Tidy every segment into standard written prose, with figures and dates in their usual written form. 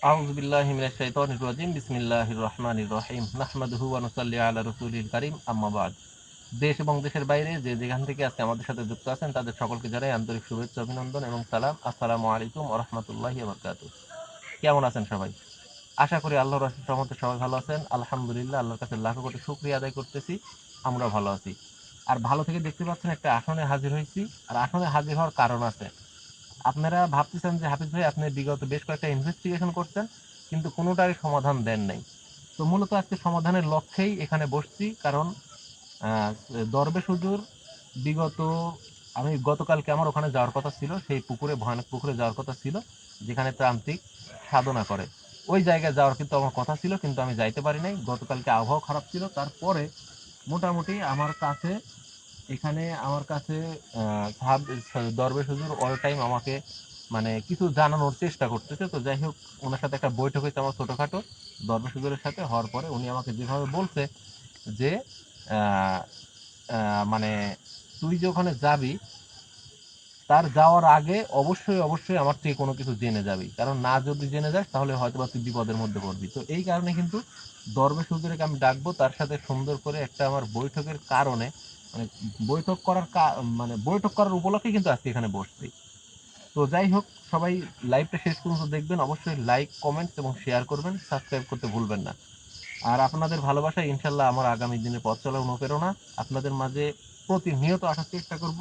আউযু বিল্লাহি মিনাশ শাইতানির রাজিম। বিসমিল্লাহির রহমানির রহিম। নাহমাদুহু ওয়া নুসাল্লি আলা রাসূলিল কারীম। আম্মা বা'দ। দেশ এবং দেশের বাইরে যে যেখান থেকে আজকে আমাদের সাথে যুক্ত আছেন তাদের সকলকে জানাই আন্তরিক শুভেচ্ছা, অভিনন্দন এবং সালাম। আসসালামু আলাইকুম ওয়া রাহমাতুল্লাহি ওয়া বারাকাতুহু। কেমন আছেন সবাই? আশা করি আল্লাহর অশেষ রহমতে সবাই ভালো আছেন। আলহামদুলিল্লাহ, আল্লাহর কাছে লাখো কোটি শুকরিয়া আদায় করতেছি আমরা ভালো আছি। আর ভালো থেকে দেখতে পাচ্ছেন একটা আসনে হাজির হয়েছি। আর আসনে হাজির হওয়ার কারণ আছে। আপনারা ভাবতেছেন যে হাফিজ ভাই আপনি বিগত বেশ কয়েকটা ইনভেস্টিগেশন করছেন, কিন্তু কোনোটারই সমাধান দেন নাই। তো মূলত আজকে সমাধানের লক্ষ্যেই এখানে বসছি। কারণ আহ, দরবেশ হুজুর বিগত আমি গতকালকে আমার ওখানে যাওয়ার কথা ছিল, সেই পুকুরে, ভয়ানক পুকুরে যাওয়ার কথা ছিল যেখানে তান্ত্রিক সাধনা করে। ওই জায়গায় যাওয়ার কিন্তু আমার কথা ছিল, কিন্তু আমি যাইতে পারি নাই। গতকালকে আবহাওয়া খারাপ ছিল। তারপরে মোটামুটি আমার কাছে দরবেশ হুজুর অল টাইম আমাকে মানে কিছু জানানোর চেষ্টা করতেছে। তো যাই হোক, ওনার সাথে একটা বৈঠক হয়েছে আমার ছোটখাটো, দরবেশ হুজুরের সাথে। হওয়ার পরে উনি আমাকে যেভাবে বলছে যে আহ, মানে তুই যে ওখানে যাবি, তার যাওয়ার আগে অবশ্যই অবশ্যই আমার থেকে কোনো কিছু জেনে যাবি। কারণ না যদি জেনে যাস তাহলে হয়তো বা তুই বিপদের মধ্যে পড়বি। তো এই কারণে কিন্তু দরবেশ হুজুরকে আমি ডাকবো, তার সাথে সুন্দর করে একটা আমার বৈঠকের কারণে, মানে বৈঠক করার উপলক্ষে কিন্তু আজকে এখানে বসছি। তো যাই হোক, সবাই লাইভটা শেষ পর্যন্ত দেখবেন। অবশ্যই লাইক, কমেন্টস এবং শেয়ার করবেন, সাবস্ক্রাইব করতে ভুলবেন না। আর আপনাদের ভালোবাসায় ইনশাল্লাহ আমার আগামী দিনে পথ চলা অনুপ্রেরণা আপনাদের মাঝে প্রতিনিয়ত আসার চেষ্টা করব।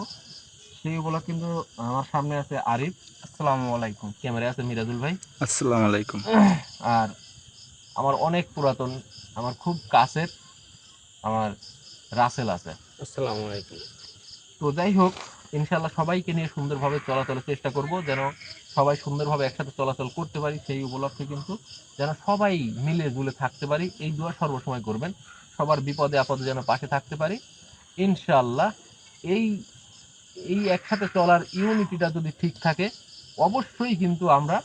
সেই উপলক্ষে কিন্তু আমার সামনে আছে আরিফ, আসসালামু আলাইকুম। ক্যামেরায় আছে মিরাজুল ভাই। আসসালামু আলাইকুম। আর আমার অনেক পুরাতন, আমার খুব কাছের আমার রাসেল আছে। আসসালামু আলাইকুম। তো যাই হোক, ইনশাল্লাহ সবাইকে নিয়ে সুন্দরভাবে চলাচলের চেষ্টা করব, যেন সবাই সুন্দরভাবে একসাথে চলাচল করতে পারি। সেই উপলক্ষে কিন্তু যেন সবাই মিলে জুলে থাকতে পারি, এই দোয়া সর্বসময় করবেন। সবার বিপদে আপদে যেন পাশে থাকতে পারি ইনশাআল্লাহ। এই এই একসাথে চলার ইউনিটিটা যদি ঠিক থাকে, অবশ্যই কিন্তু আমরা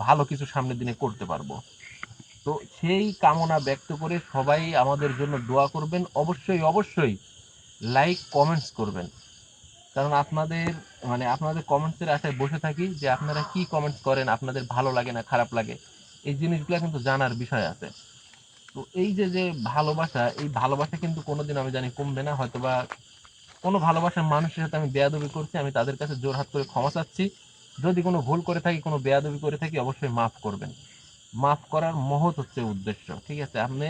ভালো কিছু সামনের দিনে করতে পারবো। তো সেই কামনা ব্যক্ত করে সবাই আমাদের জন্য দোয়া করবেন। অবশ্যই অবশ্যই লাইক, কমেন্টস করবেন। কারণ আপনাদের কমেন্টসের আশায় বসে থাকি যে আপনারা কি কমেন্টস করেন, আপনাদের ভালো লাগে না খারাপ লাগে, এই জিনিসগুলো কিন্তু জানার বিষয় আছে। তো এই যে যে ভালোবাসা, এই ভালোবাসা কিন্তু কোনোদিন আমি জানি কমবে না। হয়তোবা কোনো ভালোবাসার মানুষের সাথে আমি বেয়াদবি করছি, আমি তাদের কাছে জোরহাত করে ক্ষমা চাচ্ছি। যদি কোনো ভুল করে থাকি, কোনো বেয়াদবি করে থাকি, অবশ্যই মাফ করবেন। মাফ করার মহৎ হচ্ছে উদ্দেশ্য, ঠিক আছে? আপনি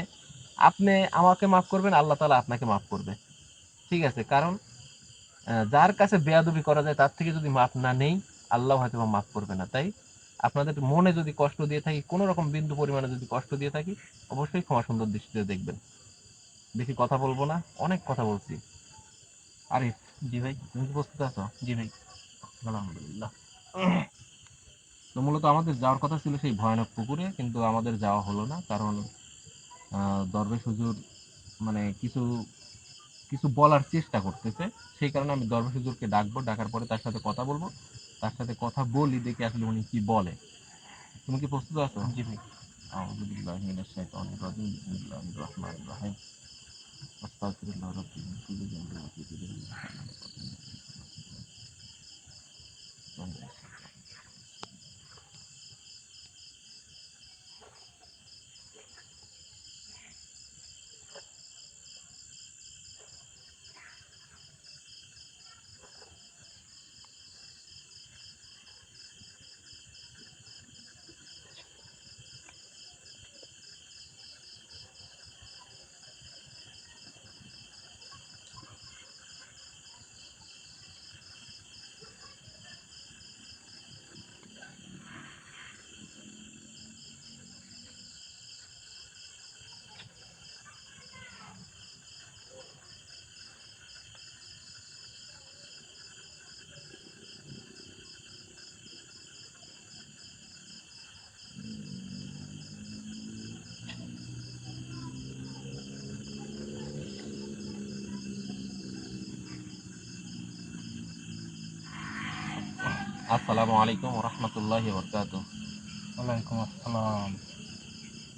আপনি আমাকে মাফ করবেন, আল্লাহ তাআলা আপনাকে মাফ করবে, ঠিক আছে? কারণ যার কাছে বেয়াদবি করা যায় তার থেকে যদি মাফ না নেই, আল্লাহ হয়তো বা মাফ করবে না। তাই আপনাদের মনে যদি কষ্ট দিয়ে থাকি, কোনো রকম বিন্দু পরিমাণে যদি কষ্ট দিয়ে থাকি, অবশ্যই ক্ষমা সুন্দর দৃষ্টিতে দেখবেন। বেশি কথা বলবো না, অনেক কথা বলছি। আরিফ, জি ভাই। তুমি কি প্রস্তুত আছো? জি ভাই। আলহামদুলিল্লাহ। তো মূলত আমাদের যাওয়ার কথা ছিল সেই ভয়ানক পুকুরে, কিন্তু আমাদের যাওয়া হলো না। কারণ দরবেশ হুজুর মানে কিছু কিছু বলার চেষ্টা করতেছে। সেই কারণে আমি দরবেশ হুজুরকে ডাকবো, ডাকার পরে তার সাথে কথা বলবো। তার সাথে কথা বলি, দেখি আসলে উনি কি বলে। তুমি কি প্রস্তুত আছো? জি ভাই। আউযু বিল্লাহি মিনাশ শাইতানির রাজিম। বিসমিল্লাহির রহমানির রহিম। আস্তাগফিরুল্লাহ রাব্বি মিন কুল্লি যামবিন ওয়া আতুবু ইলাইহি। আসসালামু আলাইকুম ওয়া রাহমাতুল্লাহি ওয়া বারাকাতুহু। ওয়ালাইকুম আসসালাম।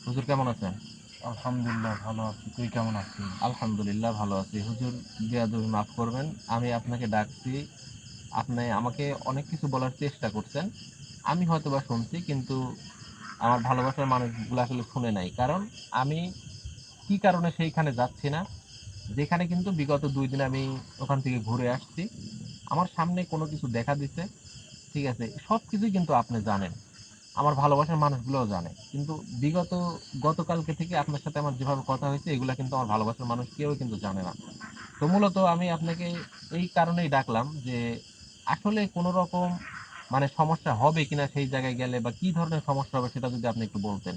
হুজুর কেমন আছেন? আলহামদুলিল্লাহ ভালো আছি। তুই কেমন আছিস? আলহামদুলিল্লাহ ভালো আছি। হুজুর, বেয়াদবি মাফ করবেন। আমি আপনাকে ডাকছি, আপনি আমাকে অনেক কিছু বলার চেষ্টা করছেন, আমি হয়তো বা শুনছি, কিন্তু আমার ভালোবাসার মানুষগুলো আসলে শুনে নাই, কারণ আমি কি কারণে সেইখানে যাচ্ছি না, যেখানে কিন্তু বিগত 2 দিন আমি ওখান থেকে ঘুরে আসছি, আমার সামনে কোনো কিছু দেখা দিচ্ছে, ঠিক আছে, সবকিছুই কিন্তু আপনি জানেন, আমার ভালোবাসার মানুষগুলোও জানে, কিন্তু গতকালকে থেকে আপনার সাথে আমার যেভাবে কথা হয়েছে এগুলা কিন্তু আমার ভালোবাসার মানুষ কেউ কিন্তু জানে না। তো মূলত আমি আপনাকে এই কারণেই ডাকলাম যে আসলে কোনো রকম মানে সমস্যা হবে কিনা সেই জায়গায় গেলে, বা কি ধরনের সমস্যা হবে সেটা যদি আপনি একটু বলতেন।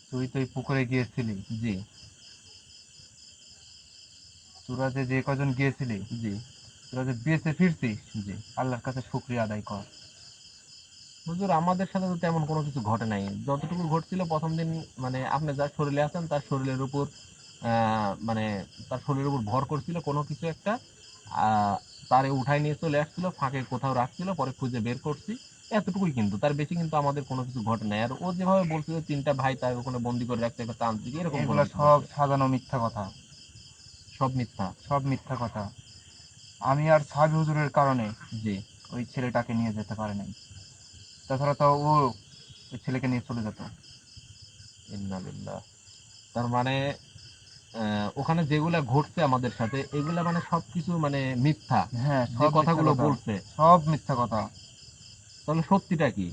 তুই তো এই পুকুরে গিয়েছিলি, জি। তোরা যে যে কজন গিয়েছিলি, জি। তোরা যে বেঁচে ফিরছিস, জি। আল্লাহর কাছে শুকরিয়া আদায় কর। হুজুর, আমাদের সাথে তো তেমন কোনো কিছু ঘটে নাই, যতটুকু ঘটছিল প্রথম দিন, মানে আপনি যার শরীরে আছেন তার শরীরের উপর মানে তার শরীরের উপর ভর করছিল কোনো কিছু একটা, আহ তারে উঠাই নিয়ে চলে আসছিল, ফাঁকে কোথাও রাখছিল, পরে খুঁজে বের করছি, এতটুকুই, কিন্তু তার বেশি কিন্তু আমাদের কোনো কিছু ঘটে নাই। আর ও যেভাবে বলছিল 3টা ভাই তার ওখানে বন্দি করে রাখতে একটা তান্ত্রিক, এরকম কোনো এগুলা কিছু সব বলছে না। সাজানো মিথ্যা কথা, সব মিথ্যা। সব মিথ্যা কথা। আমি আর সাহেব হুজুরের কারণে জি। ওই ছেলেটাকে নিয়ে যেতে পারে নাই, তাছাড়া তো ও ওই ছেলেকে নিয়ে চলে যেত। ইন্নালিল্লাহ। তার মানে ওখানে যেগুলা ঘটছে আমাদের সাথে এগুলা মানে সবকিছু মানে মিথ্যা, হ্যাঁ, যে সব মিথ্যা কথাগুলো কথা, বলছে। সব মিথ্যা কথা। তাহলে সত্যিটা কি?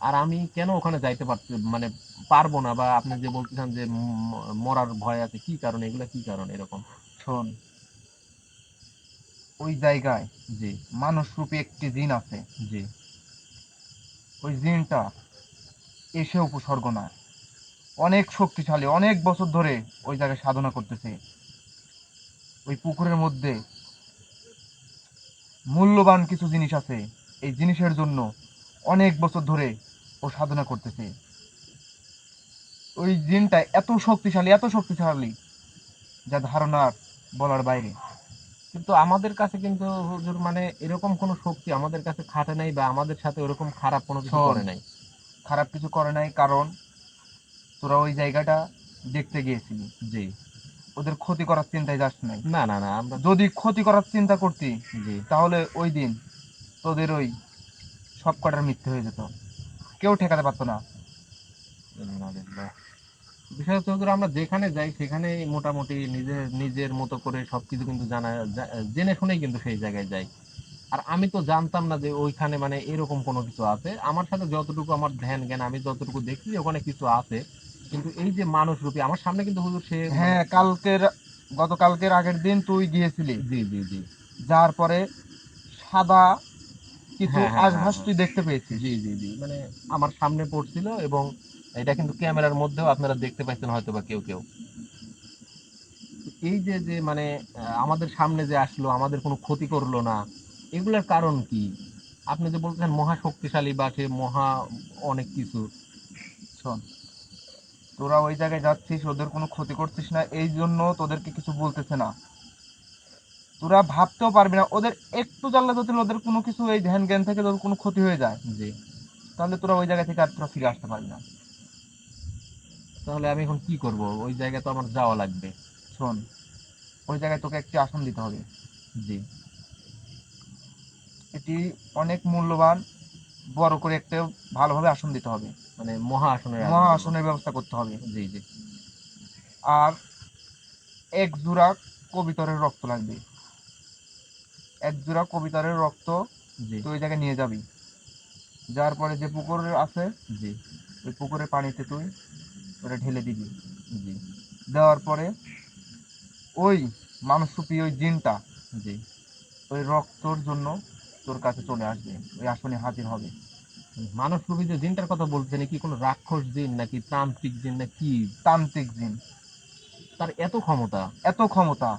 আর আমি কেন ওখানে যাইতে পারছি মানে পারবো না, বা আপনি যে বলতেছেন যে মরার ভয় আছে, কি কারণে, এগুলা কি কারণে এরকম? শোন, ওই জায়গায় জি। মানুষ রূপী একটি জিন আছে। জি। ওই জিনটা এসে উপসর্গ না, অনেক শক্তিশালী, অনেক বছর ধরে ওই জায়গায় সাধনা করতেছে। ওই পুকুরের মধ্যে মূল্যবান কিছু জিনিস আছে, এই জিনিসের জন্য অনেক বছর ধরে ও সাধনা করতেছে। ওই জিনটা এত শক্তিশালী, এত শক্তিশালী, যা ধারণার বলার বাইরে। কিন্তু আমাদের কাছে কিন্তু হুজুর মানে এরকম কোনো শক্তি আমাদের কাছে খাটে নাই, বা আমাদের সাথে ওরকম খারাপ কোনো কিছু শোন, করে নাই। খারাপ কিছু করে নাই, কারণ তোরা ওই জায়গাটা দেখতে গিয়েছিলি, জি। ওদের ক্ষতি করার চিন্তায় যাস নাই। না না না, আমরা। যদি ক্ষতি করার চিন্তা করতি, জি। তাহলে ওই দিন তোদের ওই সব কটার মৃত্যু হয়ে যেত, কেউ ঠেকাতে পারতো না। ইন্নালিল্লাহ। বিষয় হচ্ছে হুজুর, আমরা যেখানে যাই সেখানে মোটামুটি নিজের নিজের মতো করে সবকিছু কিন্তু জেনে শুনেই কিন্তু সেই জায়গায় যাই। আর আমি তো জানতাম না যে ওইখানে মানে এরকম কোনো কিছু আছে, আমার সাথে যতটুকু আমার ধ্যান জ্ঞান আমি যতটুকু দেখছি যে ওখানে কিছু আছে, কিন্তু এই যে মানুষ রূপী আমার সামনে কিন্তু হুজুর সে মানে। হ্যাঁ, গতকালকের আগের দিন তুই গিয়েছিলি, জি। জি। জি। যার পরে সাদা কিছু হ্যাঁ হ্যাঁ হ্যাঁ আশভাস হ্যাঁ। তুই দেখতে পেয়েছিস। জি জি জি, মানে আমার সামনে পড়ছিল, এবং এটা কিন্তু ক্যামেরার মধ্যেও আপনারা দেখতে পাচ্ছেন হয়তো বা কেউ কেউ। এই যে যে মানে আমাদের সামনে যে আসলো, আমাদের কোনো ক্ষতি করলো না, এগুলোর কারণ কি? আপনি যে বলছেন মহা শক্তিশালী বা সে মহা অনেক কিছু। শোন, তোরা ওই জায়গায় যাচ্ছিস, ওদের কোনো ক্ষতি করছিস না, এই জন্য তোদেরকে কিছু বলতেছে না। তোরা ভাবতেও পারবি না, ওদের একটু জানলে যদি ওদের কোনো কিছু এই ধ্যান জ্ঞান থেকে তোর কোনো ক্ষতি হয়ে যায়, জি। তাহলে তোরা ওই জায়গা থেকে আর তোরা ফিরে আসতে পারবি না। তাহলে আমি এখন কি করব? ওই জায়গায় তো আমার যাওয়া লাগবে। শোন, ওই জায়গায় তোকে একটি আসন দিতে হবে। জি। এটি অনেক মূল্যবান, বড় করে একটা ভালোভাবে আসন দিতে হবে, মানে মহা আসনের আয়োজন মহা করবো। আসনের ব্যবস্থা করতে হবে। জি জি। আর এক জোড়া কবিতরের রক্ত লাগবে, এক জোড়া কবিতরের রক্ত জি। তুই ওই জায়গায় নিয়ে যাবি। যার পরে যে পুকুর আছে, জি। ওই পুকুরের পানিতে তুই ওটা ঢেলে দিবি। জি। দেওয়ার পরে ওই মানুষরূপী ওই জিনটা জি। ওই রক্তর জন্য তোর কাছে চলে আসবে, ওই আসনে হাজির হবে। মানব রূপী যে জিনটার কথা বলছেন, এ কি কোনো রাক্ষস জিন নাকি তান্ত্রিক জিন নাকি? তান্ত্রিক জিন, তার এত ক্ষমতা? এত ক্ষমতা।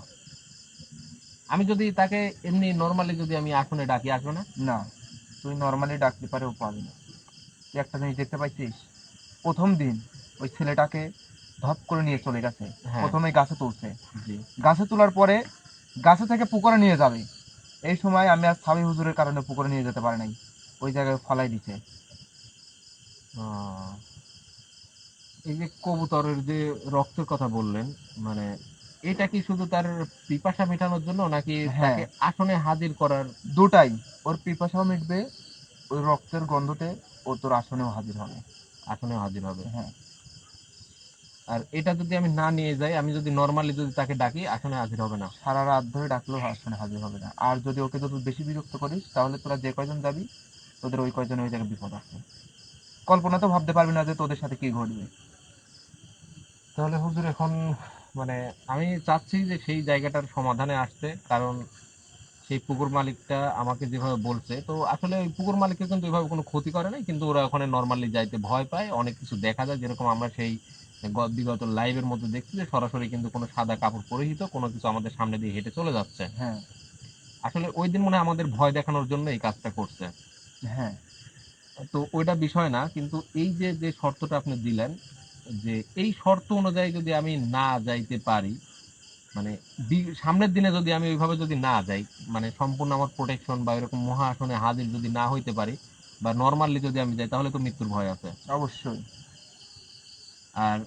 আমি যদি তাকে এমনি নর্মালি যদি আমি আসনে ডাকি, আসবে না? না, তুই নর্মালি ডাকতে পারেও পাবি না। তুই একটা জিনিস দেখতে পাইছিস, প্রথম দিন ওই ছেলেটাকে ধপ করে নিয়ে চলে গেছে, হ্যাঁ। প্রথমে গাছে তুলছে, জি। গাছে তোলার পরে গাছে থেকে পুকুরে নিয়ে যাবে। এই সময় আমি আর সাবি হুজুরের কারণে পুকুরে নিয়ে যেতে পারি নাই, ওই জায়গায় ফালাই দিছে। আহ, এই যে কবুতরের যে রক্তের কথা বললেন, মানে এটা কি শুধু তার পিপাসা মেটানোর জন্য নাকি হ্যাঁ, তাকে আসনে হাজির করার? দুটাই, ওর পিপাসাও মিটবে, ওই রক্তের গন্ধতে ও তোর আসনেও হাজির হবে। আসনেও হাজির হবে। হ্যাঁ, আর এটা যদি আমি না নিয়ে যাই, আমি যদি নর্মালি যদি তাকে ডাকি, আসনে হাজির হবে না। সারা রাত ধরে ডাকলেও আসনে হাজির হবে না। আর যদি ওকে যদি বেশি বিরক্ত করিস, তাহলে তোরা যে কয়জন যাবি, তোদের ওই কয়জন ওই জায়গায় বিপদ আছে। কল্পনা তো ভাবতে পারবি না যে তোদের সাথে কি ঘটবে। তাহলে হুজুর এখন মানে আমি চাচ্ছি যে সেই জায়গাটার সমাধানে আসতে, কারণ সেই পুকুর মালিকটা আমাকে যেভাবে বলছে, তো আসলে ওই পুকুর মালিককে কিন্তু এভাবে কোনো ক্ষতি করে নাই, কিন্তু ওরা ওখানে নর্মালি যাইতে ভয় পায়। অনেক কিছু দেখা যায়, যেরকম আমরা সেই বিগত লাইভের মধ্যে দেখছি যে সরাসরি কিন্তু কোনো সাদা কাপড় পরিহিত কোনো কিছু আমাদের সামনে দিয়ে হেঁটে চলে যাচ্ছে। হ্যাঁ, আসলে ওই দিন মনে হয় আমাদের ভয় দেখানোর জন্য এই কাজটা করছে। হ্যাঁ, তো ওইটা বিষয় না, কিন্তু এই যে যে শর্তটা আপনি দিলেন, যে এই শর্ত অনুযায়ী যদি আমি না যাইতে পারি, মানে সামনের দিনে যদি আমি ওইভাবে যদি না যাই, মানে সম্পূর্ণ আমার প্রোটেকশন বা এরকম মহা আসনে হাজির যদি না হইতে পারি, বা নর্মালি যদি আমি যাই, তাহলে তো মৃত্যুর ভয় আছে। অবশ্যই। আর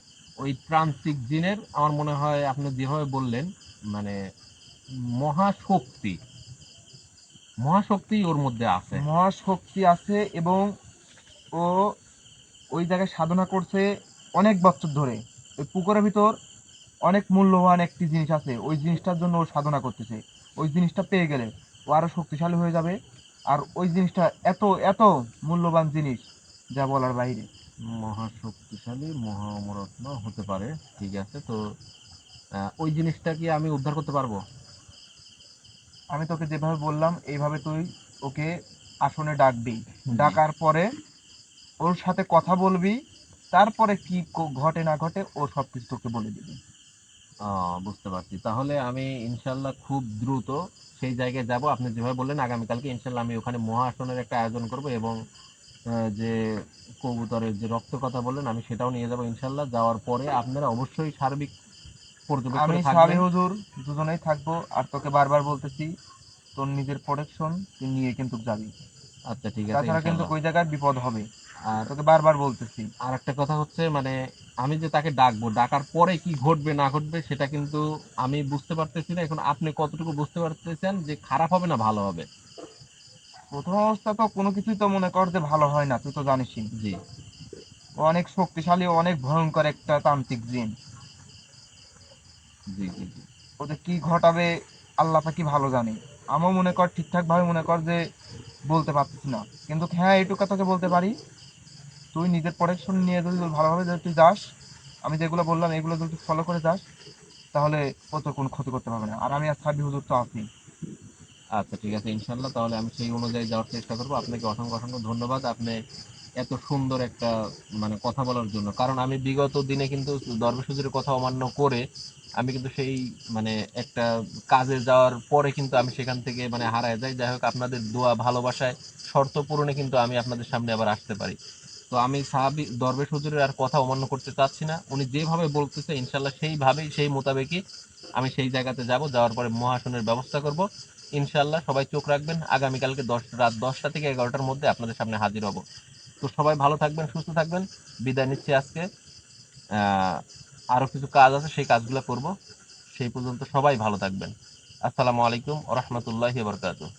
ওই প্রান্তিক জিনের আমার মনে হয় আপনি যেভাবে বললেন, মানে মহাশক্তি, মহাশক্তি ওর মধ্যে আছে। মহাশক্তি আছে, এবং ও ওই জায়গায় সাধনা করছে অনেক বছর ধরে। ওই পুকুরের ভিতর অনেক মূল্যবান একটি জিনিস আছে, ওই জিনিসটার জন্য ও সাধনা করতেছে। ওই জিনিসটা পেয়ে গেলে ও আরো শক্তিশালী হয়ে যাবে। আর ওই জিনিসটা এত এত মূল্যবান জিনিস, যা বলার বাইরে। মহাশক্তিশালী মহামরত্ন হতে পারে, ঠিক আছে। তো ওই জিনিসটা কি আমি উদ্ধার করতে পারবো? আমি তোকে যেভাবে বললাম এইভাবে তুই ওকে আসনে ডাকবি। জি। ডাকার পরে ওর সাথে কথা বলবি, তারপরে কি ঘটে না ঘটে ও সবকিছু তোকে বলে দিবি। বুঝতে পারছি। তাহলে আমি ইনশাল্লাহ খুব দ্রুত সেই জায়গায় যাব। আপনি যেভাবে বললেন আগামীকালকে ইনশাল্লাহ আমি ওখানে মহা আসনের একটা আয়োজন করব, এবং যে কবুতরের যে রক্ত কথা বললেন আমি সেটাও নিয়ে যাব ইনশাল্লাহ। যাওয়ার পরে আপনারা অবশ্যই সার্বিক আমি পর্যবেক্ষণে সাবি থাকবেন। হুজুর দুজনেই থাকবো। আর তোকে বারবার বলতেছি, তোর নিজের প্রোটেকশন তুই নিয়ে কিন্তু যাবি। আচ্ছা, ঠিক আছে তাছাড়া কিন্তু ইনশাল্লাহ। ওই জায়গায় বিপদ হবে, আর তোকে বারবার বলতেছি। আর একটা কথা হচ্ছে, মানে আমি যে তাকে ডাকবো, ডাকার পরে কি ঘটবে না ঘটবে সেটা কিন্তু আমি বুঝতে পারতেছি না। এখন আপনি কতটুকু বুঝতে পারতেছেন যে খারাপ হবে না ভালো হবে? প্রথম অবস্থা তো কোনো কিছুই তো মনে কর যে ভালো হয় না, তুই তো জানিসই। জি, ও অনেক শক্তিশালী, অনেক ভয়ঙ্কর একটা তান্ত্রিক জিন। জি, জি, জি। ওদের কি ঘটাবে আল্লাহ পাকি ভালো জানে। আমিও মনে কর ঠিকঠাক ভাবে মনে কর যে বলতে পারতেছি না, কিন্তু হ্যাঁ এইটুকু তোকে বলতে পারি, তুই নিজের প্রোটেকশন নিয়ে যদি ভালোভাবে যদি তুই যাস, আমি যেগুলো বললাম এগুলো যদি ফলো করে যাস, তাহলে ও তোর কোনো ক্ষতি করতে পারবে না। আর আমি আর সাবি হুজুর তো আছি। আচ্ছা, ঠিক আছে ইনশাল্লাহ। তাহলে আমি সেই অনুযায়ী যাওয়ার চেষ্টা করবো। আপনাকে অসংখ্য অসংখ্য ধন্যবাদ, আপনি এত সুন্দর একটা মানে কথা বলার জন্য। কারণ আমি বিগত দিনে কিন্তু দরবেশ হুজুরের কথা অমান্য করে আমি কিন্তু সেই মানে একটা কাজে যাওয়ার পরে কিন্তু আমি সেখান থেকে মানে হারায় যাই। যাই হোক, আপনাদের দোয়া ভালোবাসায় শর্ত পূরণে কিন্তু আমি আপনাদের সামনে আবার আসতে পারি। তো আমি সাহাবি দরবেশ হুজুরের আর কথা অমান্য করতে চাচ্ছি না। উনি যেভাবে বলতেছে ইনশাল্লাহ সেইভাবেই সেই মোতাবেকই আমি সেই জায়গাতে যাব। যাওয়ার পরে মহাসনের ব্যবস্থা করব ইনশাল্লাহ। সবাই চোখ রাখবেন, আগামীকালকে রাত 10টা থেকে 11টার মধ্যে আপনাদের সামনে হাজির হব। তো সবাই ভালো থাকবেন, সুস্থ থাকবেন। বিদায় নিচ্ছি আজকে। আহ, আরো কিছু কাজ আছে, সেই কাজগুলো করব। সেই পর্যন্ত সবাই ভালো থাকবেন। আসসালামু আলাইকুম ওয়া রাহমাতুল্লাহি ওয়া বারাকাতুহু।